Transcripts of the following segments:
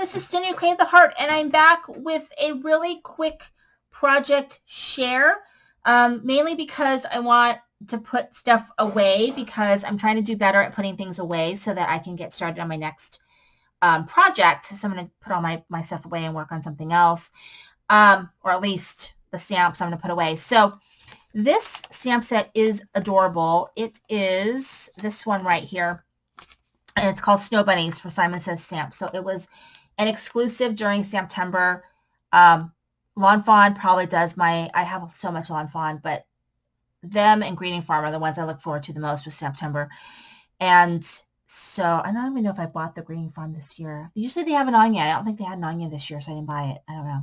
this is Cindy Crane the Heart, and I'm back with a really quick project share, mainly because I want to put stuff away because I'm trying to do better at putting things away so that I can get started on my next project. So I'm going to put all my stuff away and work on something else, or at least the stamps I'm going to put away. So this stamp set is adorable. It is this one right here. And it's called Snow Bunnies for Simon Says Stamps. So it was an exclusive during September. Lawn Fawn probably does I have so much Lawn Fawn, but them and Greening Farm are the ones I look forward to the most with September. And so I don't even know if I bought the Greening Farm this year. Usually they have an onion. I don't think they had an onion this year, so I didn't buy it. I don't know.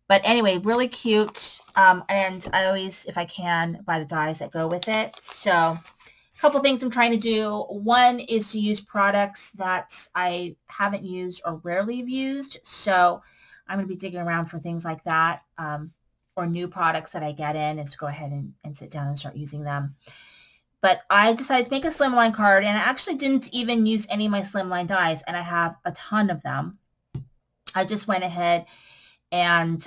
But anyway, really cute. And I always, if I can, buy the dies that go with it. So couple things I'm trying to do. One is to use products that I haven't used or rarely have used. So I'm going to be digging around for things like that, or new products that I get in, is to go ahead and sit down and start using them. But I decided to make a Slimline card, and I actually didn't even use any of my Slimline dies, and I have a ton of them. I just went ahead and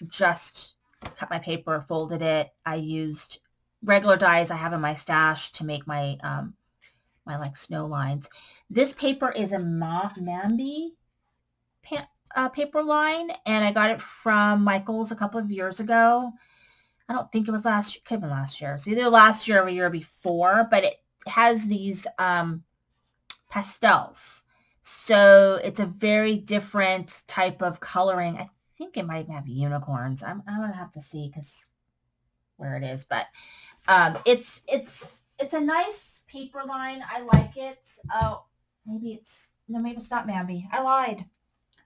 just cut my paper, folded it. I used regular dies I have in my stash to make my my like snow lines. This paper is a Mambi paper line, and I got it from Michael's a couple of years ago. I don't think it was last year. Could have been last year. So either last year or a year before, but it has these pastels. So it's a very different type of coloring. I think it might even have unicorns. I'm going to have to see because where it is, but it's a nice paper line. I like it. Oh, maybe it's not Mambi. I lied.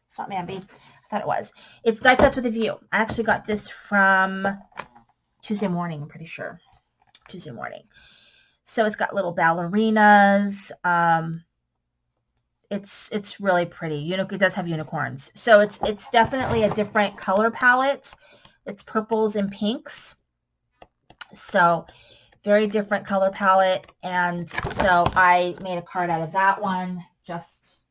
It's not Mambi. I thought it was. It's Die Cuts with a View. I actually got this from Tuesday morning, I'm pretty sure. Tuesday morning. So it's got little ballerinas. It's really pretty. It does have unicorns. So it's definitely a different color palette. It's purples and pinks. So very different color palette. And so I made a card out of that one, just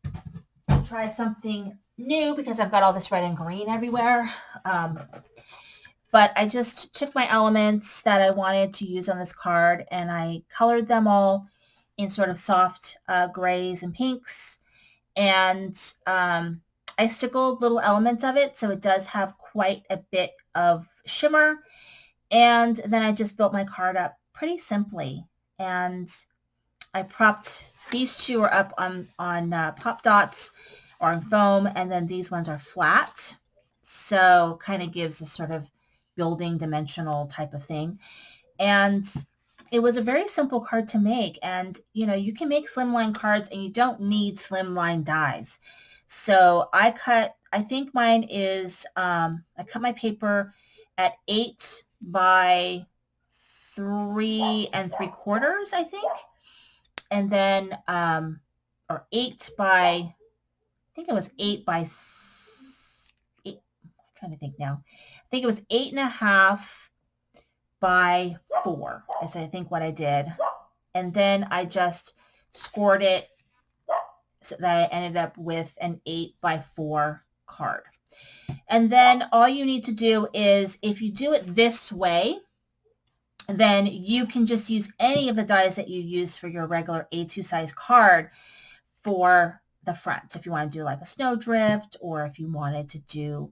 to try something new because I've got all this red and green everywhere. But I just took my elements that I wanted to use on this card and I colored them all in sort of soft grays and pinks. And I stickled little elements of it, so it does have quite a bit of shimmer. And then I just built my card up pretty simply. And I propped, these two are up on pop dots or on foam, and then these ones are flat. So kind of gives a sort of building dimensional type of thing. And it was a very simple card to make. And, you can make Slimline cards and you don't need Slimline dies. So I think mine is, I cut my paper at 8 by 3 3/4, I think. And then, or 8 by, I think it was 8 by 8. I'm trying to think now. I think it was 8.5 by 4 is I think what I did. And then I just scored it so that I ended up with an 8 by 4 card. And then all you need to do is, if you do it this way, then you can just use any of the dies that you use for your regular A2 size card for the front. So if you want to do like a snowdrift, or if you wanted to do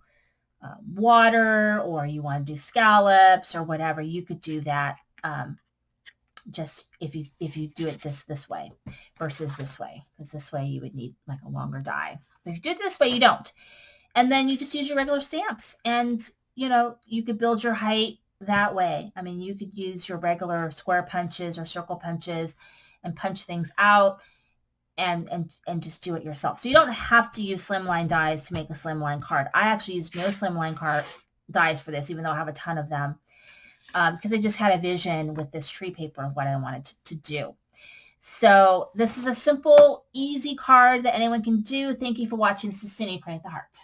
water, or you want to do scallops or whatever, you could do that. Just if you do it this way versus this way, because this way you would need like a longer die. But if you do it this way, you don't. And then you just use your regular stamps, and you could build your height that way. I mean, you could use your regular square punches or circle punches and punch things out and just do it yourself. So you don't have to use Slimline dies to make a Slimline card. I actually used no Slimline card dies for this, even though I have a ton of them, because I just had a vision with this tree paper of what I wanted to do. So this is a simple, easy card that anyone can do. Thank you for watching. This is Cindy Crane the Heart.